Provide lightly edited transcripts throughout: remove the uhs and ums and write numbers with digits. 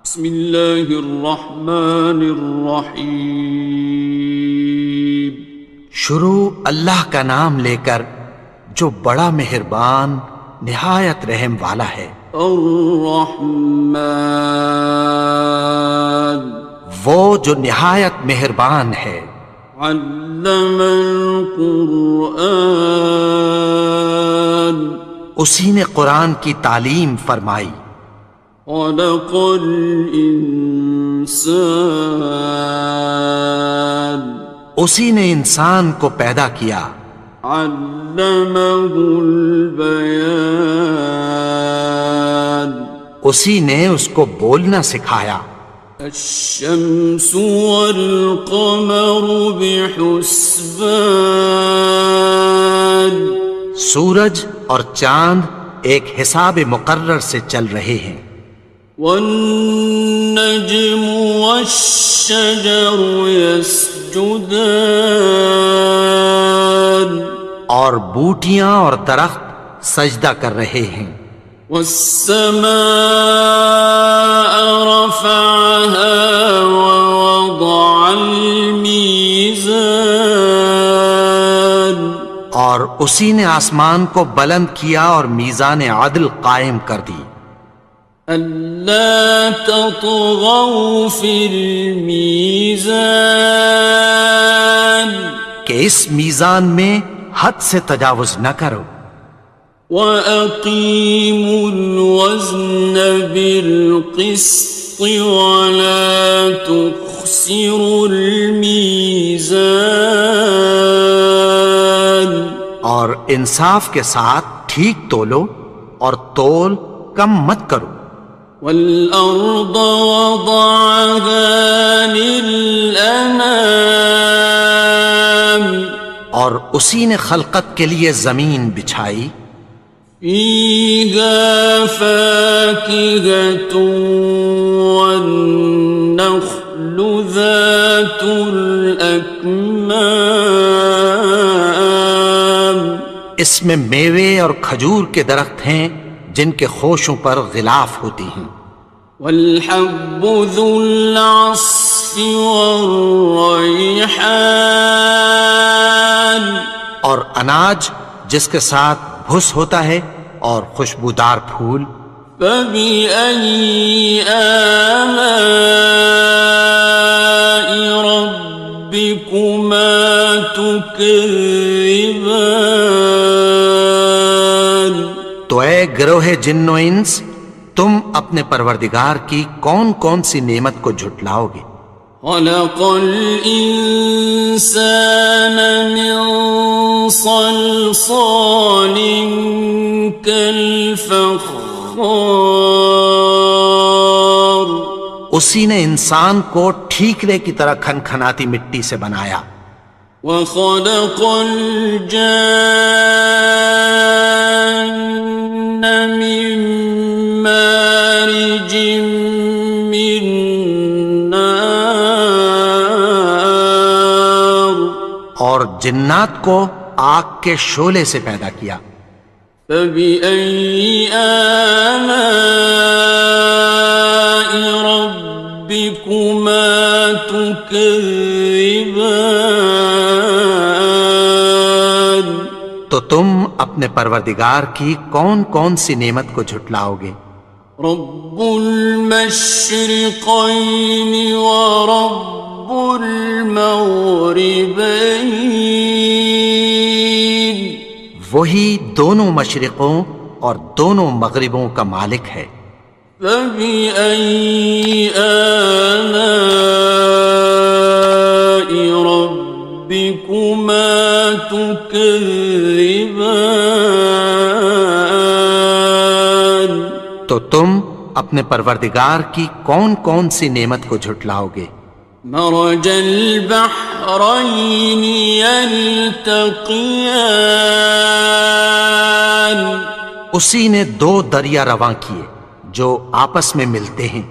بسم اللہ الرحمن الرحیم۔ شروع اللہ کا نام لے کر جو بڑا مہربان نہایت رحم والا ہے۔ الرحمن، وہ جو نہایت مہربان ہے۔ علم القرآن، اسی نے قرآن کی تعلیم فرمائی۔ خلق الانسان، اسی نے انسان کو پیدا کیا۔ علمہ البیان، اسی نے اس کو بولنا سکھایا۔ الشمس والقمر بحسبان، سورج اور چاند ایک حساب مقرر سے چل رہے ہیں۔ والنجم والشجر يسجدان، اور بوٹیاں اور درخت سجدہ کر رہے ہیں۔ والسماء رفعها ووضع الميزان، اور اسی نے آسمان کو بلند کیا اور میزان عدل قائم کر دی۔ ألا تطغوا في الميزان، کہ اس میزان میں حد سے تجاوز نہ کرو۔ وَأَقِيمُوا الْوَزْنَ بِالْقِسْطِ وَلَا تُخْسِرُوا الْمِيزَانَ، اور انصاف کے ساتھ ٹھیک تولو اور تول کم مت کرو۔ وَالْأَرْضَ وَضَعَهَا لِلْأَنَامِ، اور اسی نے خلقت کے لیے زمین بچھائی۔ فِيهَا فَاكِهَةٌ وَالنَّخْلُ ذَاتُ الْأَكْمَامِ، اس میں میوے اور کھجور کے درخت ہیں جن کے خوشوں پر غلاف ہوتی ہیں۔ وَالْحَبُّ ذُو الْعَصْفِ وَالرَّيْحَانِ، اور اناج جس کے ساتھ بھس ہوتا ہے اور خوشبودار پھول۔ فَبِأَيِّ آلَاءِ رَبِّكُمَا تُكَذِّبَانِ، تو اے گروہ جن و انس، تم اپنے پروردگار کی کون کون سی نعمت کو جھٹلاؤ گے؟ خَلَقَ الْإِنسَانَ مِنْ صَلْصَالٍ كَالْفَخَّارِ، اسی نے انسان کو ٹھیکرے کی طرح کھنکھناتی مٹی سے بنایا۔ وَخَلَقَ الْجَانَّ مِن مَّارِجٍ مِّن نَّارٍ، اور جنات کو آگ کے شعلے سے پیدا کیا۔ فَبِأَيِّ آلَاءِ رَبِّكُمَا تُكَذِّبَانِ، تو تم اپنے پروردگار کی کون کون سی نعمت کو جھٹلاؤ گے؟ رب المشرقین ورب المغربین، وہی دونوں مشرقوں اور دونوں مغربوں کا مالک ہے۔ فَبِأَيِّ آلَاءِ رَبِّكُمَا تُكَذِّبَانِ، تو تم اپنے پروردگار کی کون کون سی نعمت کو جھٹلاؤ گے؟ مرج البحرین یلتقیان، اسی نے دو دریا رواں کیے جو آپس میں ملتے ہیں۔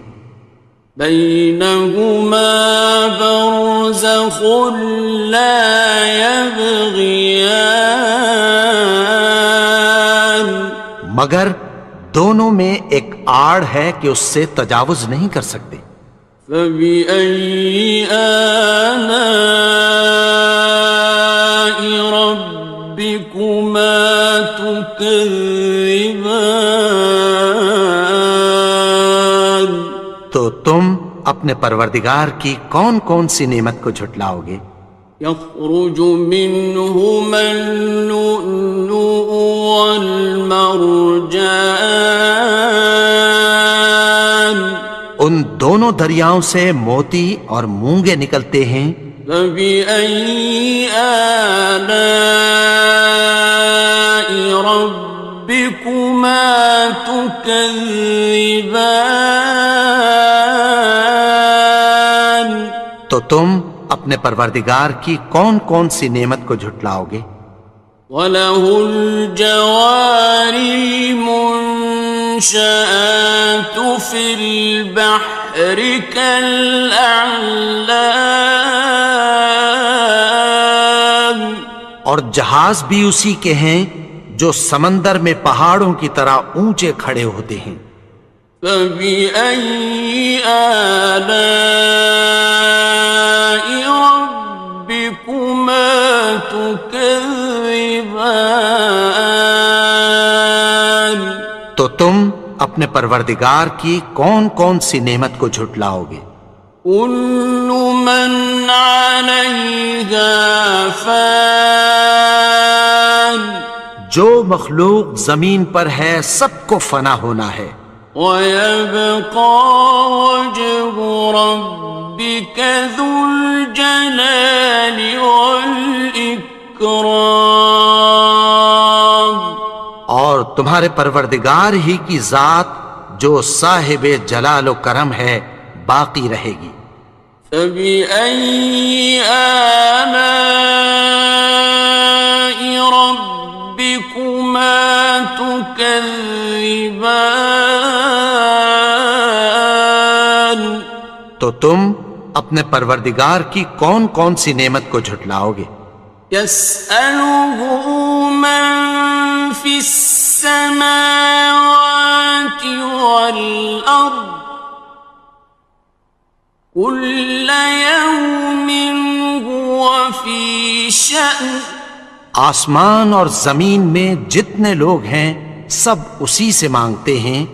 بینہما برزخ لا یبغیان، مگر دونوں میں ایک آڑ ہے کہ اس سے تجاوز نہیں کر سکتے۔ فبأي آلاء ربكما تكذبان؟ تو تم اپنے پروردگار کی کون کون سی نعمت کو جھٹلاؤ گے؟ يخرج منهما اللؤلؤ والمرجان، ان دونوں دریاؤں سے موتی اور مونگے نکلتے ہیں۔ فبأي آلاء ربكما تكذبان؟ تو تم اپنے پروردگار کی کون کون سی نعمت کو جھٹلاؤ گے؟ وَلَهُ الْجَوَارِ الْمُنشَآتُ فِي الْبَحْرِ كَالْأَعْلَامِ، اور جہاز بھی اسی کے ہیں جو سمندر میں پہاڑوں کی طرح اونچے کھڑے ہوتے ہیں۔ فَبِأَيِّ آلَاءِ رَبِّكُمَا تُكَذِّبَانِ؟ تو تم اپنے پروردگار کی کون کون سی نعمت کو جھٹلاؤ گے؟ كُلُّ مَنْ عَلَيْهَا فَانٍ، جو مخلوق زمین پر ہے سب کو فنا ہونا ہے۔ وَيَبْقَى وَجْهُ رَبِّكَ ذُو الْجَلَالِ وَالْإِكْرَامِ، اور تمہارے پروردگار ہی کی ذات جو صاحب جلال و کرم ہے باقی رہے گی۔ فَبِأَيِّ آلَاءِ رَبِّكُمَا تُكَذِّبَانِ؟ تو تم اپنے پروردگار کی کون کون سی نعمت کو جھٹلاؤ گے؟ يَسْأَلُهُ مَن فِي السَّمَاوَاتِ وَالْأَرْضِ كُلَّ يَوْمٍ هُوَ فِي شَأْنٍ، آسمان اور زمین میں جتنے لوگ ہیں سب اسی سے مانگتے ہیں،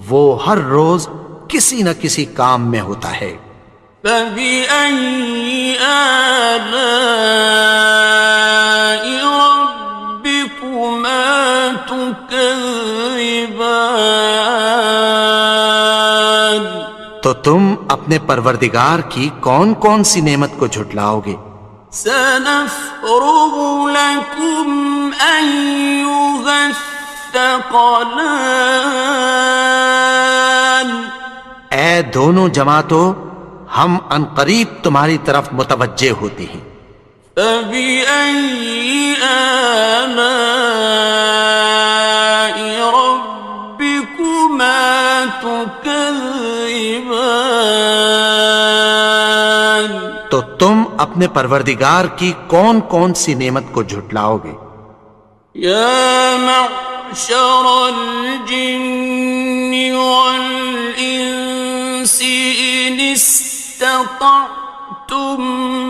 وہ ہر روز کسی نہ کسی کام میں ہوتا ہے۔ فَبِأَيِّ آلَاءِ رَبِّكُمَا تُكَذِّبَانِ؟ تو تم اپنے پروردگار کی کون کون سی نعمت کو جھٹلاؤ گے؟ سَنَفْرُغُ لَكُمْ أَيُّهَ الثَّقَلَانِ، اے دونوں جماعتوں، ہم عنقریب تمہاری طرف متوجہ ہوتے ہیں۔ فَبِأَيِّ آلَاءِ رَبِّكُمَا تُكَذِّبَانِ؟ تو تم اپنے پروردگار کی کون کون سی نعمت کو جھٹلاؤ گے؟ يَا مَعْشَرَ الْجِنِّ وَالْإِنسِ إِنِ اسْتَطَعْتُمْ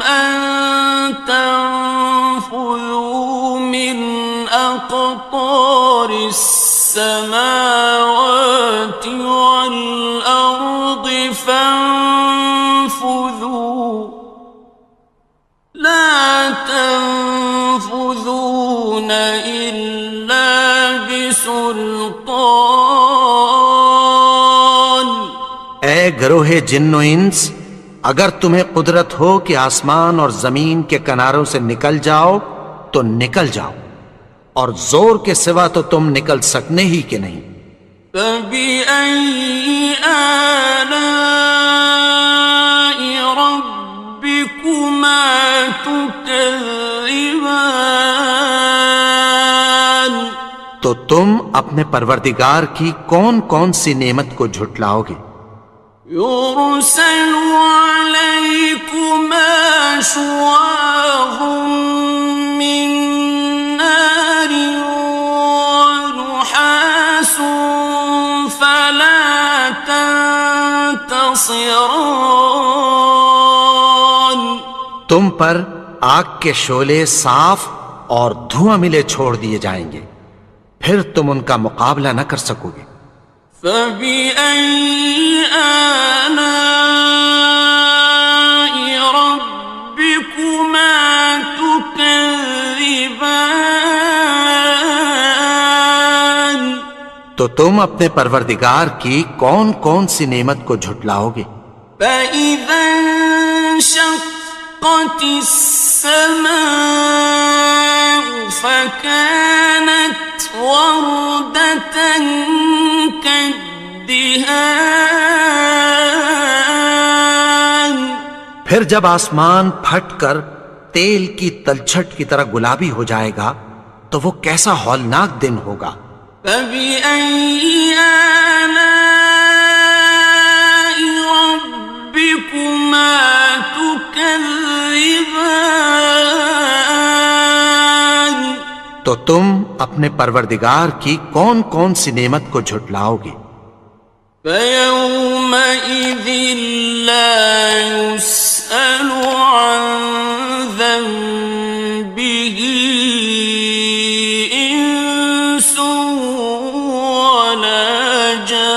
أَن تَنفُذُوا مِنْ أَقْطَارِ السَّمَاوَاتِ وَالْأَرْضِ فَانفُذُوا لَا تَنفُذُونَ إِلَّا بِسُلْطَانٍ۔ اے گروہ جن و انس، اگر تمہیں قدرت ہو کہ آسمان اور زمین کے کناروں سے نکل جاؤ تو نکل جاؤ، اور زور کے سوا تو تم نکل سکنے ہی کہ نہیں۔ فَبِأَيِّ آلَاءِ رَبِّكُمَا تُكَذِّبَانِ؟ تو تم اپنے پروردگار کی کون کون سی نعمت کو جھٹلاؤ گے؟ يُرْسَلُ عَلَيْكُمَا شُوَاظٌ مِّن نَّارٍ وَنُحَاسٌ فَلَا ينتصران تم پر آگ کے شعلے صاف اور دھواں ملے چھوڑ دیے جائیں گے، پھر تم ان کا مقابلہ نہ کر سکو گے۔ فبأي آلاء ربكما تكذبان تو تم اپنے پروردگار کی کون کون سی نعمت کو جھٹلاؤ گے؟ فإذا انشقت السماء فكانت وردة كالدهان پھر جب آسمان پھٹ کر تیل کی تلچھٹ کی طرح گلابی ہو جائے گا تو وہ کیسا ہولناک دن ہوگا۔ فبأي آلاء ربكما تكذبان تو تم اپنے پروردگار کی کون کون سی نعمت کو جھٹلاؤ گے؟ فيومئذ لا يسأل عن ذنبه إنس ولا جان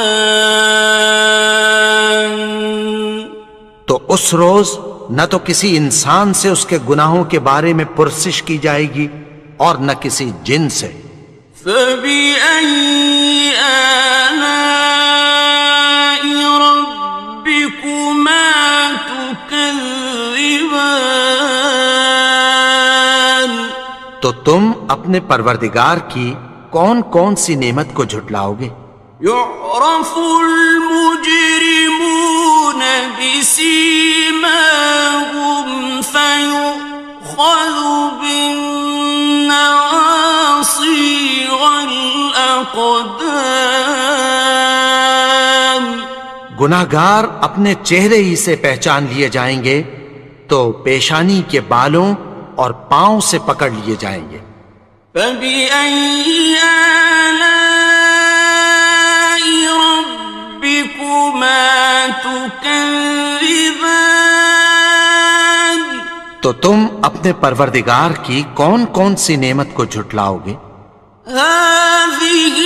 تو اس روز نہ تو کسی انسان سے اس کے گناہوں کے بارے میں پرسش کی جائے گی اور نہ کسی جن سے۔ فبأي آلاء ربكما تكذبان تو تم اپنے پروردگار کی کون کون سی نعمت کو جھٹلاؤ گے؟ يعرف المجرمون بسيماهم فيؤخذ بالنواصي والأقدام گناہگار اپنے چہرے ہی سے پہچان لیے جائیں گے تو پیشانی کے بالوں اور پاؤں سے پکڑ لیے جائیں گے۔ فبأي آلاء ربكما تكذبان تو تم اپنے پروردگار کی کون کون سی نعمت کو جھٹلاؤ گے؟ هذه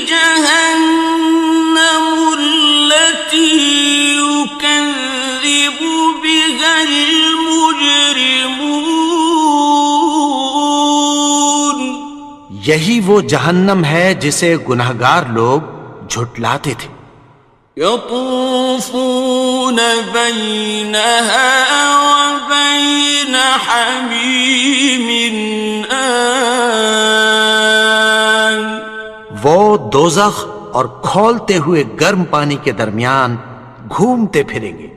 جهنم التي يكذب بها المجرمون یہی وہ جہنم ہے جسے گناہگار لوگ جھٹلاتے تھے۔ يطوفون بينها وبين حميم آن وہ دوزخ اور کھولتے ہوئے گرم پانی کے درمیان گھومتے پھریں گے۔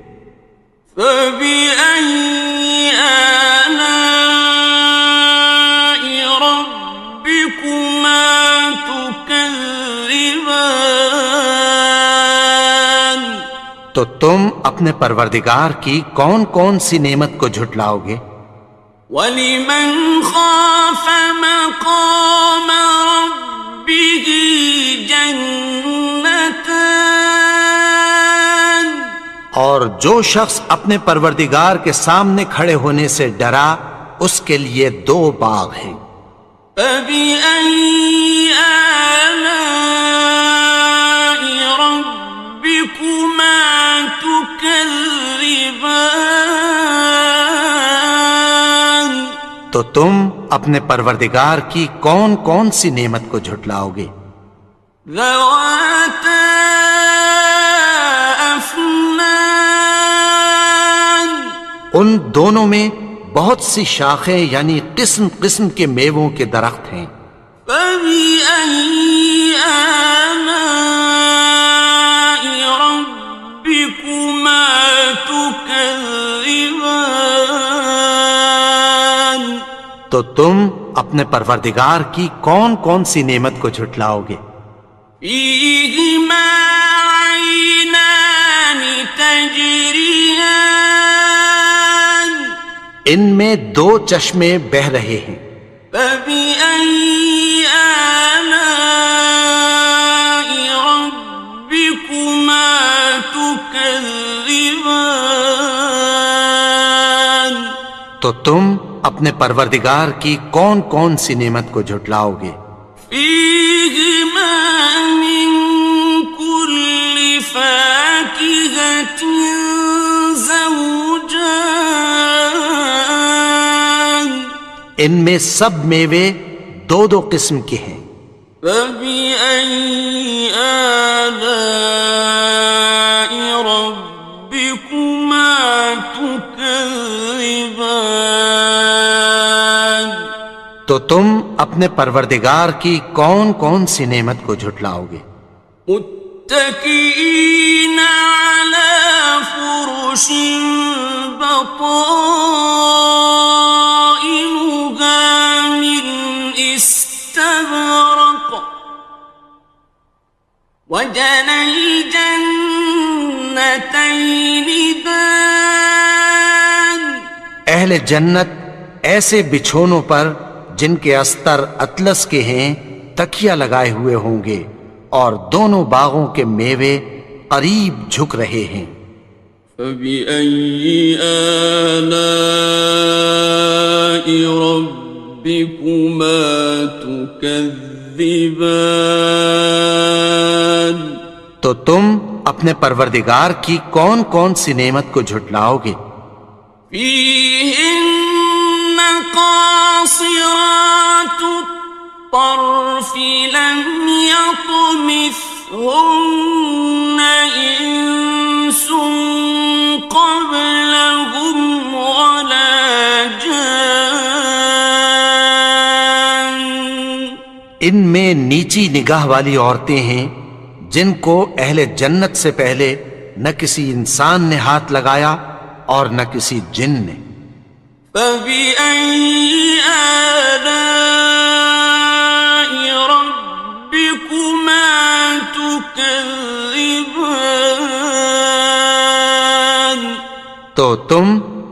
فبأي آلاء ربكما تكذبان تو تم اپنے پروردگار کی کون کون سی نعمت کو جھٹلاؤ گے؟ وَلِمَنْ خَافَ مَقَامَ رَبِّهِ جَنَّتَانِ اور جو شخص اپنے پروردگار کے سامنے کھڑے ہونے سے ڈرا اس کے لیے دو باغ ہیں۔ فَبِأَيِّ آلَاءِ رَبِّكُمَا تُكَذِّبَانِ تو تم اپنے پروردگار کی کون کون سی نعمت کو جھٹلاؤ گے؟ ذَوَاتَا أَفْنَانٍ ان دونوں میں بہت سی شاخیں یعنی قسم قسم کے میووں کے درخت ہیں۔ فَبِأَيِّ آلَاءِ رَبِّكُمَا تُكَذِّبَانِ تو تم اپنے پروردگار کی کون کون سی نعمت کو جھٹلاؤ گے؟ فِيهِمَا عَيْنَانِ تَجْرِيَانِ ان میں دو چشمے بہہ رہے ہیں۔ فَبِأَيِّ آلَاءِ رَبِّكُمَا تُكَذِّبَانِ تكذبان تو تم اپنے پروردگار کی کون کون سی نعمت کو جھٹلاؤ گے؟ فيهما من كل فاكهة زوجان ان میں سب میوے دو دو قسم کے ہیں۔ فبأي آلاء ربكما تكذبان تو تم اپنے پروردگار کی کون کون سی نعمت کو جھٹلاؤ گے؟ متكئين على فرش بطائنها من استبرق وجنى الجنتين دان اہل جنت ایسے بچھونوں پر جن کے استر اطلس کے ہیں تکیہ لگائے ہوئے ہوں گے، اور دونوں باغوں کے میوے قریب جھک رہے ہیں۔ فبأي آلاء ربكما تكذبان تو تم اپنے پروردگار کی کون کون سی نعمت کو جھٹلاؤ گے؟ فيهن قاصرات الطرف لم يطمثهن إنس قبلهم ولا جان ان میں نیچی نگاہ والی عورتیں ہیں جن کو اہل جنت سے پہلے نہ کسی انسان نے ہاتھ لگایا اور نہ کسی جن نے۔ فبأي آلاء ربكما تكذبان تو تم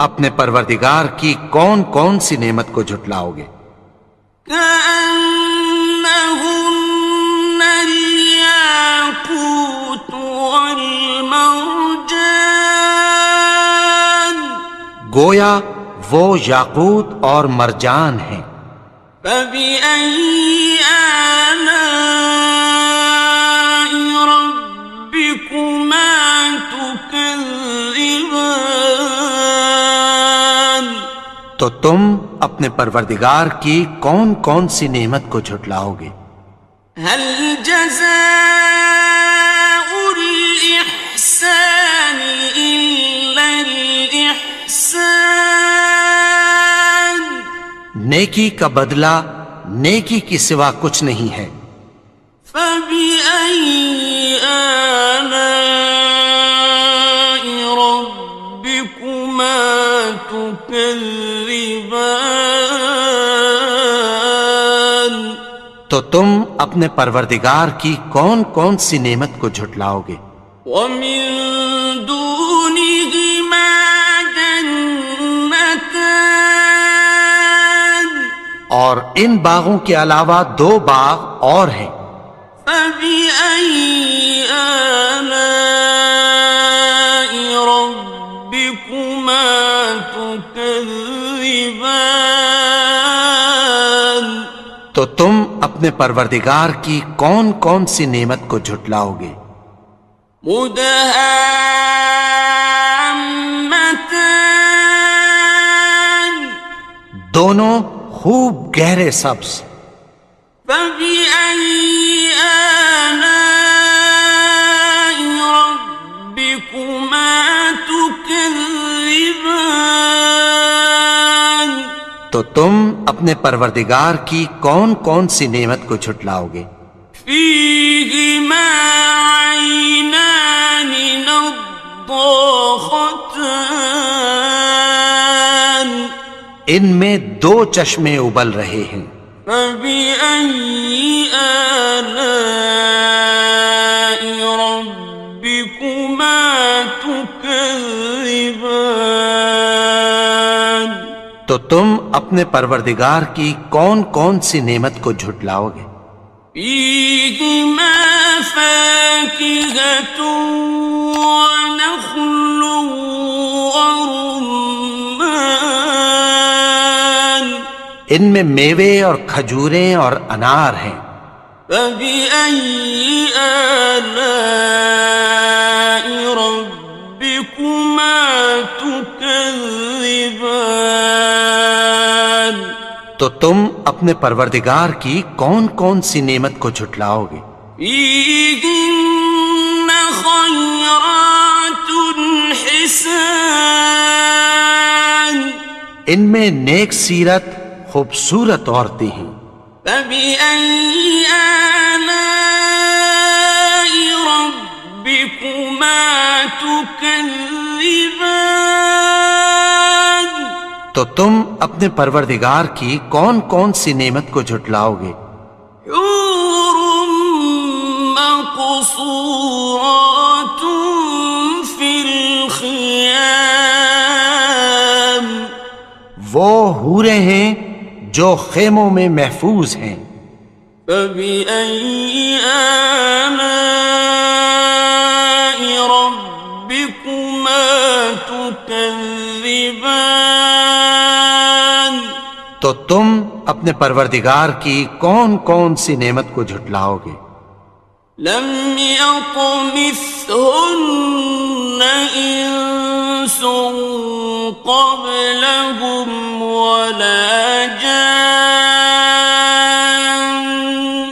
اپنے پروردگار کی کون کون سی نعمت کو جھٹلاؤ گے؟ كأنهن الياقوت والمرجان گویا وہ یاقوت اور مرجان ہیں۔ فبأي آلاء ربكما تكذبان تو تم اپنے پروردگار کی کون کون سی نعمت کو جھٹلاؤ گے؟ هل جزاء الإحسان إلا الإحسان نیکی کا بدلہ نیکی کی سوا کچھ نہیں ہے۔ فبأي آلاء ربكما تكذبان تو تم اپنے پروردگار کی کون کون سی نعمت کو جھٹلاؤ گے؟ ومن دونهما جنتان اور ان باغوں کے علاوہ دو باغ اور ہیں۔ فبأي آلاء ربكما تكذبان تو تم اپنے پروردگار کی کون کون سی نعمت کو جھٹلاؤ گے؟ مدهامتان دونوں خوب گہرے سبز۔ فبأي آلاء ربكما تكذبان تو تم اپنے پروردگار کی کون کون سی نعمت کو جھٹلاؤ گے؟ فيهما عينان نضاختان ان میں دو چشمے ابل رہے ہیں۔ فبأي آلاء ربكما تكذبان تو تم اپنے پروردگار کی کون کون سی نعمت کو جھٹلاؤ گے؟ فيهما فاكهة ونخل ان میں میوے اور کھجوریں اور انار ہیں۔ فبأي آلاء ربكما تكذبان؟ تو تم اپنے پروردگار کی کون کون سی نعمت کو جھٹلاؤ گے؟ فيهن خيرات حسان، ان میں نیک سیرت خوبصورت عورتیں ہیں۔ فبأي آلاء ربكما تكذبان؟ تو تم اپنے پروردگار کی کون کون سی نعمت کو جھٹلاؤ گے؟ حور مقصورات في الخيام، وہ حوریں ہیں جو خیموں میں محفوظ ہیں۔ فبأي آلاء ربكما تكذبان؟ تو تم اپنے پروردگار کی کون کون سی نعمت کو جھٹلاؤ گے؟ لم يطمثهن إنس قبلهم ولا جان،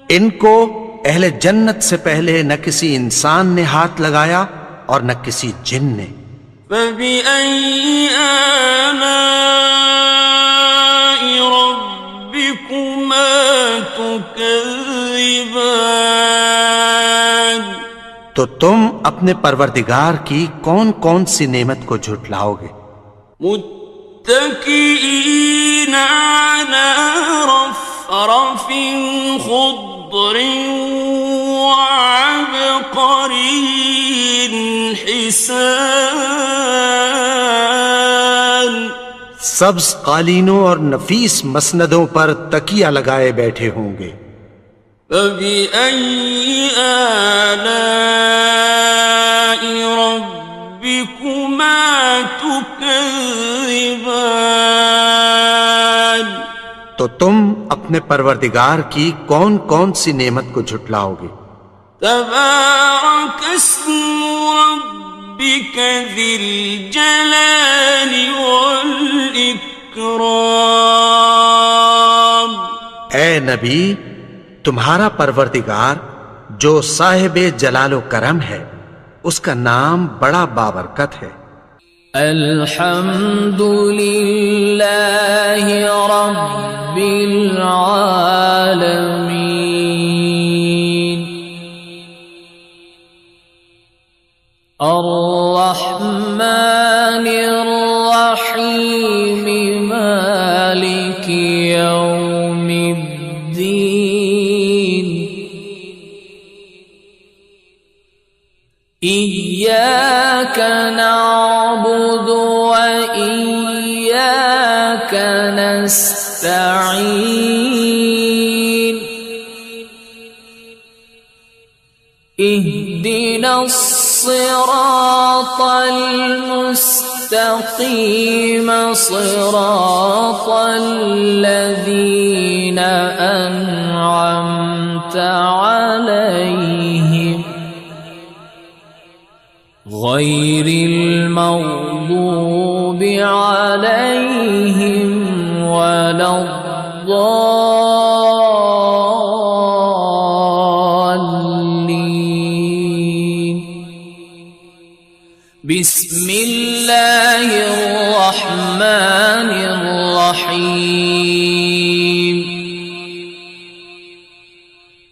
ان کو اہل جنت سے پہلے نہ کسی انسان نے ہاتھ لگایا اور نہ کسی جن نے۔ فبأي آلاء ربكما تكذبان؟ تو تم اپنے پروردگار کی کون کون سی نعمت کو جھٹلاؤ گے؟ متكئين على رفرف خضر وعبقري حسان، سبز قالینوں اور نفیس مسندوں پر تکیہ لگائے بیٹھے ہوں گے۔ فبأي آلاء ربكما تكذبان؟ تو تم اپنے پروردگار کی کون کون سی نعمت کو جھٹلاؤ گے؟ تبارك اسم ربك ذي الجلال والإكرام۔ اے نبی، تمہارا پروردگار جو صاحب جلال و کرم ہے، اس کا نام بڑا بابرکت ہے۔ الحمد للہ رب العالمین، الرحمن الرحیم، مالک یوم الدین، إياك نعبد وإياك نستعين، اهدنا الصراط المستقيم، صراط الذين أنعمت عليهم غير المغضوب عليهم ولا الضالين۔ بسم الله الرحمن الرحيم،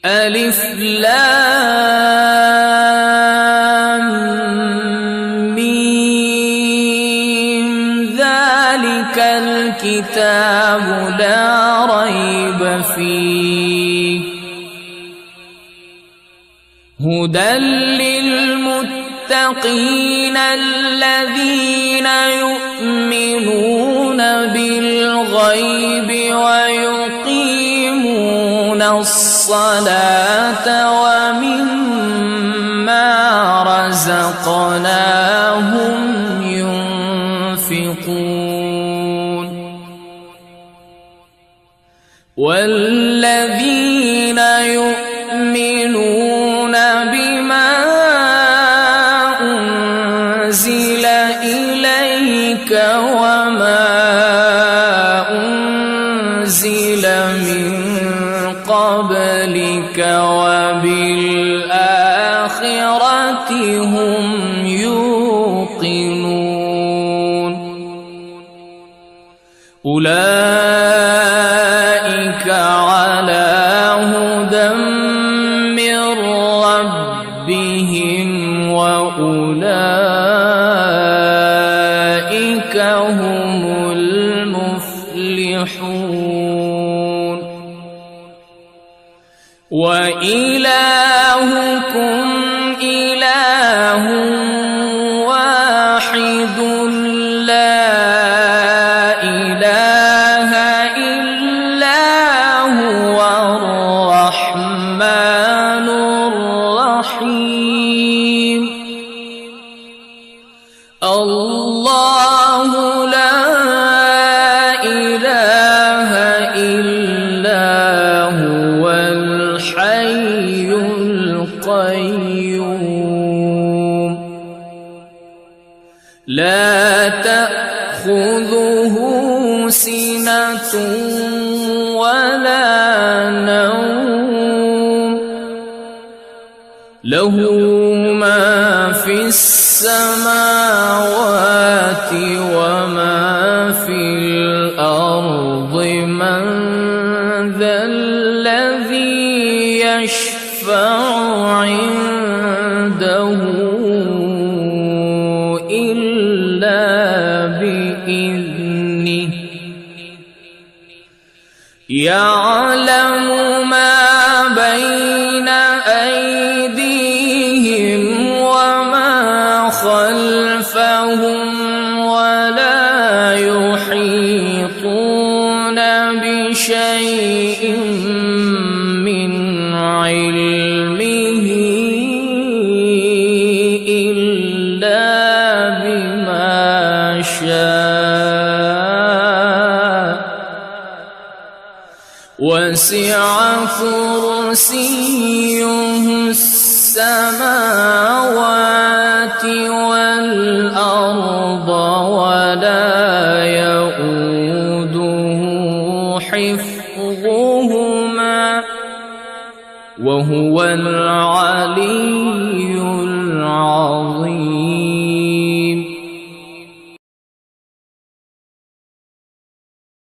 ألف لام ميم، ذلك الكتاب لا ريب فيه، هدى للمتقين الذين يؤمنون بالغيب ويقيمون الصلاة ومما رزقناهم ينفقون، والذين يؤمنون بما أنزل إليك وما أنزل من قبلك وبالآخرة هم يوقنون أولئك على هدى من ربهم وأولئك هم المفلحون وإلهكم إله واحد لا إله إلا هو الرحمن الرحيم الله لا إله إلا هو الحي القيوم لا تأخذه سنة ولا نوم له ما في السماوات وما في الأرض من ذا الذي يشفع عنده إلا بإذنه يعلم ما بين أيديهم وما خلفهم ولا يحيطون بشيء من علمه إلا بما شاء وسع كرسيه السماوات والأرض ولا يؤوده حفظهما وهو العلي